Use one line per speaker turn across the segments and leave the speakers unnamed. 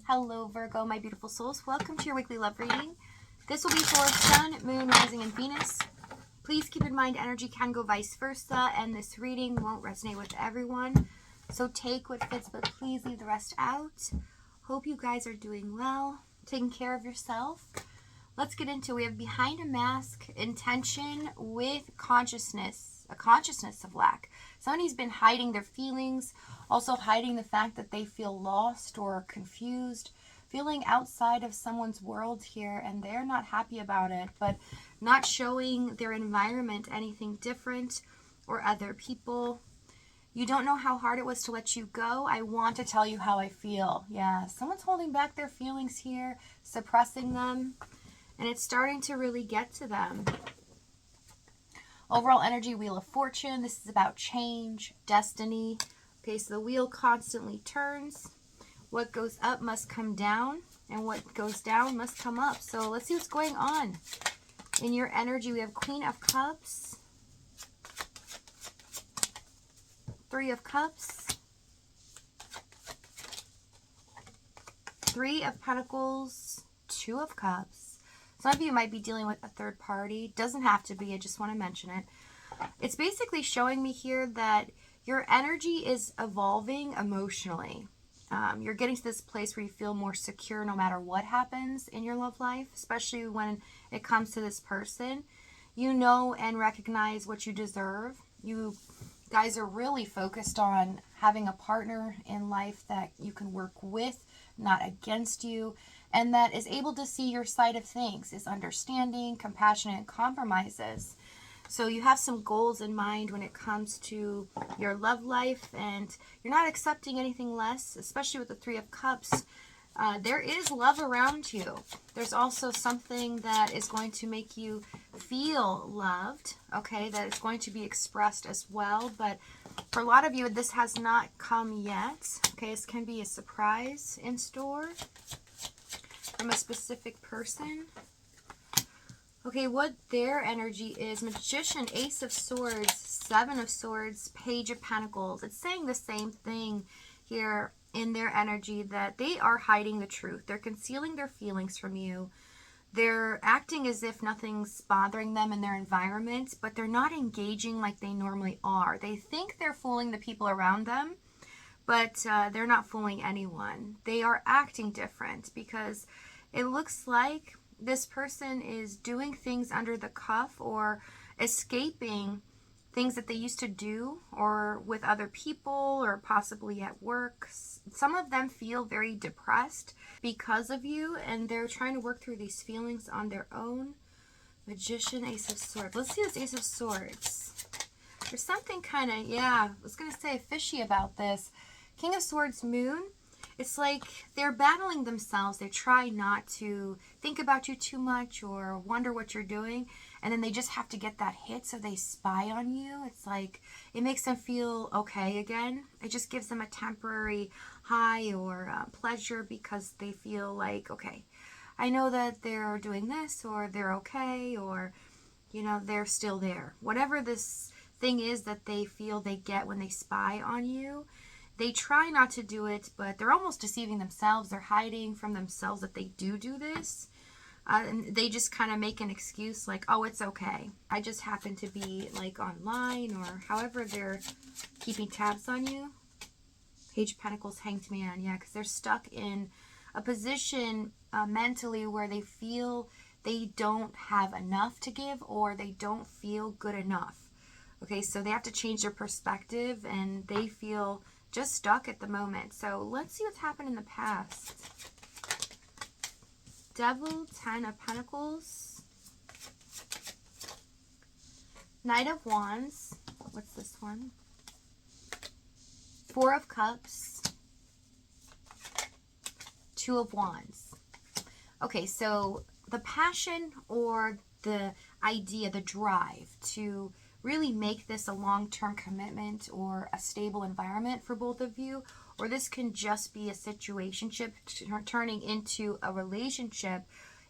Hello, Virgo, my beautiful souls. Welcome to your weekly love reading. This will be for Sun, Moon, Rising, and Venus. Please keep in mind energy can go vice versa, and this reading won't resonate with everyone. So take what fits, but please leave the rest out. Hope you guys are doing well, taking care of yourself. Let's get into it. We have behind a mask, intention with consciousness, a consciousness of lack. Somebody's been hiding their feelings, also hiding the fact that they feel lost or confused, feeling outside of someone's world here, and they're not happy about it, but not showing their environment anything different or other people. You don't know how hard it was to let you go. I want to tell you how I feel. Yeah, someone's holding back their feelings here, suppressing them, and it's starting to really get to them. Overall energy, Wheel of Fortune. This is about change, destiny. Okay, so the wheel constantly turns. What goes up must come down, and what goes down must come up. So let's see what's going on. In your energy, we have Queen of Cups, Three of Cups, Three of Pentacles, Two of Cups. Some of you might be dealing with a third party. Doesn't have to be. I just want to mention it. It's basically showing me here that your energy is evolving emotionally. You're getting to this place where you feel more secure no matter what happens in your love life, especially when it comes to this person. You know and recognize what you deserve. You guys are really focused on having a partner in life that you can work with, not against you, and that is able to see your side of things, is understanding, compassionate, and compromises. So you have some goals in mind when it comes to your love life, and you're not accepting anything less, especially with the Three of Cups. There is love around you. There's also something that is going to make you feel loved, okay, that is going to be expressed as well. But for a lot of you, this has not come yet. Okay, this can be a surprise in store from a specific person. Okay, what their energy is: Magician, Ace of Swords, Seven of Swords, Page of Pentacles. It's saying the same thing here in their energy, that they are hiding the truth. They're concealing their feelings from you. They're acting as if nothing's bothering them in their environment, but they're not engaging like they normally are. They think they're fooling the people around them, but they're not fooling anyone. They are acting different because it looks like this person is doing things under the cuff or escaping things that they used to do, or with other people, or possibly at work. Some of them feel very depressed because of you, and they're trying to work through these feelings on their own. Magician, Ace of Swords. Let's see this Ace of Swords. There's something kind of, I was going to say fishy about this. King of Swords, Moon. It's like they're battling themselves. They try not to think about you too much or wonder what you're doing. And then they just have to get that hit, so they spy on you. It's like it makes them feel okay again. It just gives them a temporary high or pleasure because they feel like, okay, I know that they're doing this, or they're okay, or, they're still there. Whatever this thing is that they feel they get when they spy on you, they try not to do it, but they're almost deceiving themselves. They're hiding from themselves that they do this. And they just kind of make an excuse like, oh, it's okay. I just happen to be like online, or however they're keeping tabs on you. Page of Pentacles, Hanged Man. Yeah, because they're stuck in a position mentally where they feel they don't have enough to give, or they don't feel good enough. Okay, so they have to change their perspective, and they feel just stuck at the moment. So let's see what's happened in the past. Devil, Ten of Pentacles, Knight of Wands. What's this one? Four of Cups, Two of Wands. Okay, so the passion or the idea, the drive to really make this a long-term commitment or a stable environment for both of you, or this can just be a situationship turning into a relationship.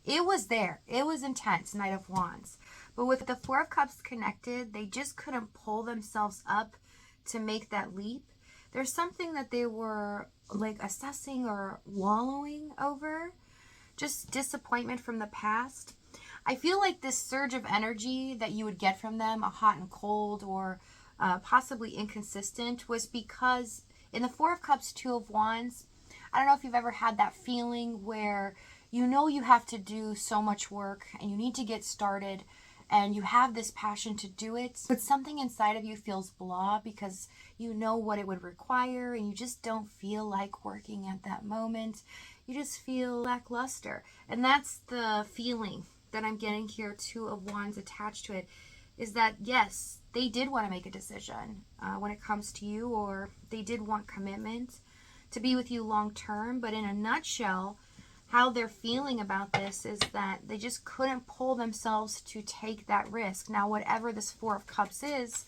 It was there. It was intense, Knight of Wands. But with the Four of Cups connected, they just couldn't pull themselves up to make that leap. There's something that they were like assessing or wallowing over. Just disappointment from the past. I feel like this surge of energy that you would get from them, a hot and cold or possibly inconsistent, was because in the Four of Cups, Two of Wands, I don't know if you've ever had that feeling where you know you have to do so much work and you need to get started and you have this passion to do it, but something inside of you feels blah because you know what it would require and you just don't feel like working at that moment. You just feel lackluster. And that's the feeling that I'm getting here, Two of Wands attached to it, is that yes, they did want to make a decision when it comes to you, or they did want commitment to be with you long term. But in a nutshell, how they're feeling about this is that they just couldn't pull themselves to take that risk. Now, whatever this Four of Cups is,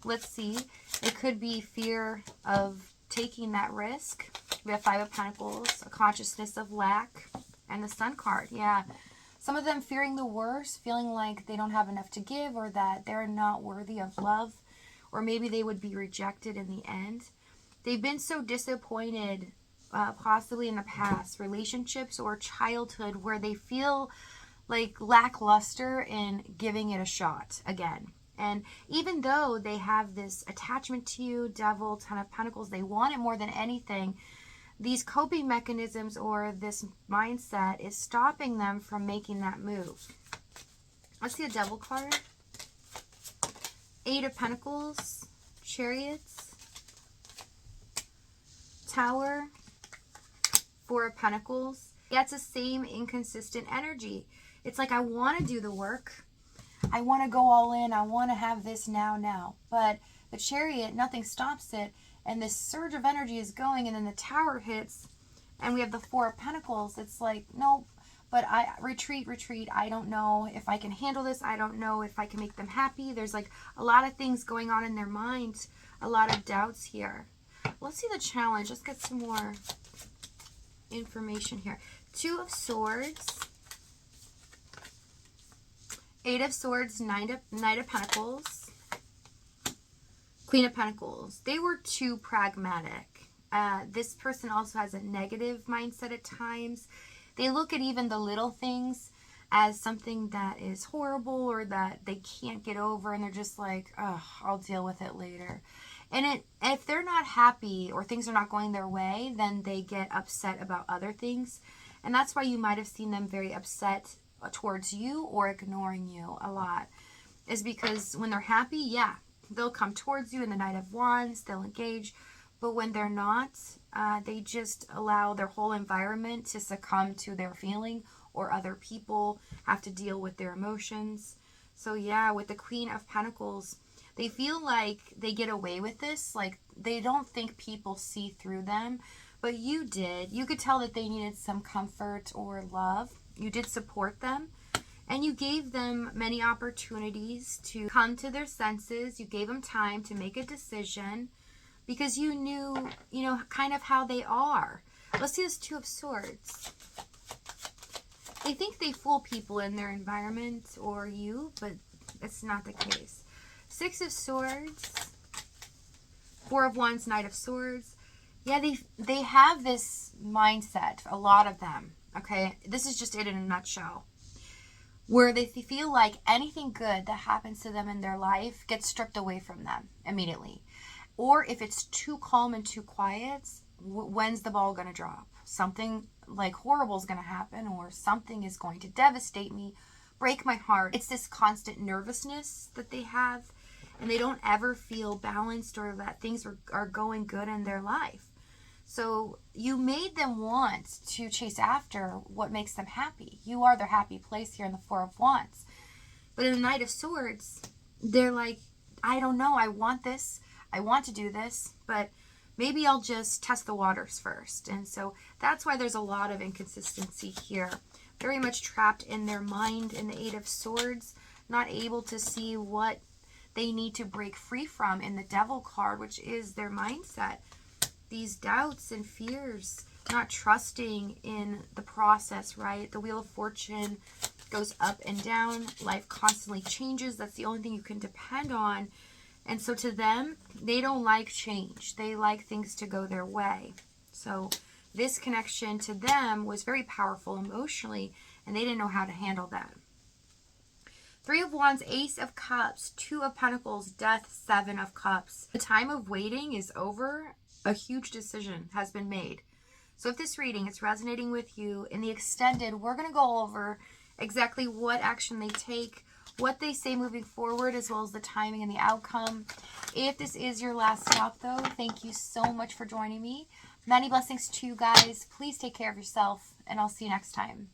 let's see. It could be fear of taking that risk. We have Five of Pentacles, a consciousness of lack, and the Sun card. Yeah. Some of them fearing the worst, feeling like they don't have enough to give or that they're not worthy of love, or maybe they would be rejected in the end. They've been so disappointed, possibly in the past, relationships or childhood, where they feel like lackluster in giving it a shot again. And even though they have this attachment to you, Devil, Ten of Pentacles, they want it more than anything. These coping mechanisms or this mindset is stopping them from making that move. Let's see a Devil card. Eight of Pentacles, Chariots, Tower, Four of Pentacles. Yeah, it's the same inconsistent energy. It's like, I want to do the work. I want to go all in. I want to have this now. But the Chariot, nothing stops it. And this surge of energy is going, and then the Tower hits, and we have the Four of Pentacles. It's like, nope, but I retreat. I don't know if I can handle this. I don't know if I can make them happy. There's like a lot of things going on in their mind, a lot of doubts here. Let's see the challenge. Let's get some more information here. Two of Swords, Eight of Swords, Knight of Pentacles, Queen of Pentacles. They were too pragmatic. This person also has a negative mindset at times. They look at even the little things as something that is horrible or that they can't get over, and they're just like, oh, I'll deal with it later. And if they're not happy or things are not going their way, then they get upset about other things. And that's why you might have seen them very upset towards you or ignoring you a lot. Is because when they're happy, yeah, they'll come towards you in the Knight of Wands, they'll engage. But when they're not, they just allow their whole environment to succumb to their feeling, or other people have to deal with their emotions. So yeah, with the Queen of Pentacles, they feel like they get away with this. Like, they don't think people see through them. But you did. You could tell that they needed some comfort or love. You did support them. And you gave them many opportunities to come to their senses. You gave them time to make a decision because you knew, kind of how they are. Let's see this Two of Swords. They think they fool people in their environment or you, but it's not the case. Six of Swords, Four of Wands, Knight of Swords. Yeah, they have this mindset, a lot of them, okay? This is just it in a nutshell. Where they feel like anything good that happens to them in their life gets stripped away from them immediately. Or if it's too calm and too quiet, when's the ball going to drop? Something like horrible is going to happen, or something is going to devastate me, break my heart. It's this constant nervousness that they have, and they don't ever feel balanced or that things are going good in their life. So you made them want to chase after what makes them happy. You are their happy place here in the Four of Wands. But in the Knight of Swords, they're like, I don't know, I want this, I want to do this, but maybe I'll just test the waters first. And so that's why there's a lot of inconsistency here. Very much trapped in their mind in the Eight of Swords, not able to see what they need to break free from in the Devil card, which is their mindset. These doubts and fears, not trusting in the process, right? The Wheel of Fortune goes up and down. Life constantly changes. That's the only thing you can depend on. And so to them, they don't like change. They like things to go their way. So this connection to them was very powerful emotionally, and they didn't know how to handle that. 3 of Wands, Ace of Cups, 2 of Pentacles, Death, 7 of Cups. The time of waiting is over. A huge decision has been made. So if this reading is resonating with you, in the extended, we're going to go over exactly what action they take, what they say moving forward, as well as the timing and the outcome. If this is your last stop, though, thank you so much for joining me. Many blessings to you guys. Please take care of yourself, and I'll see you next time.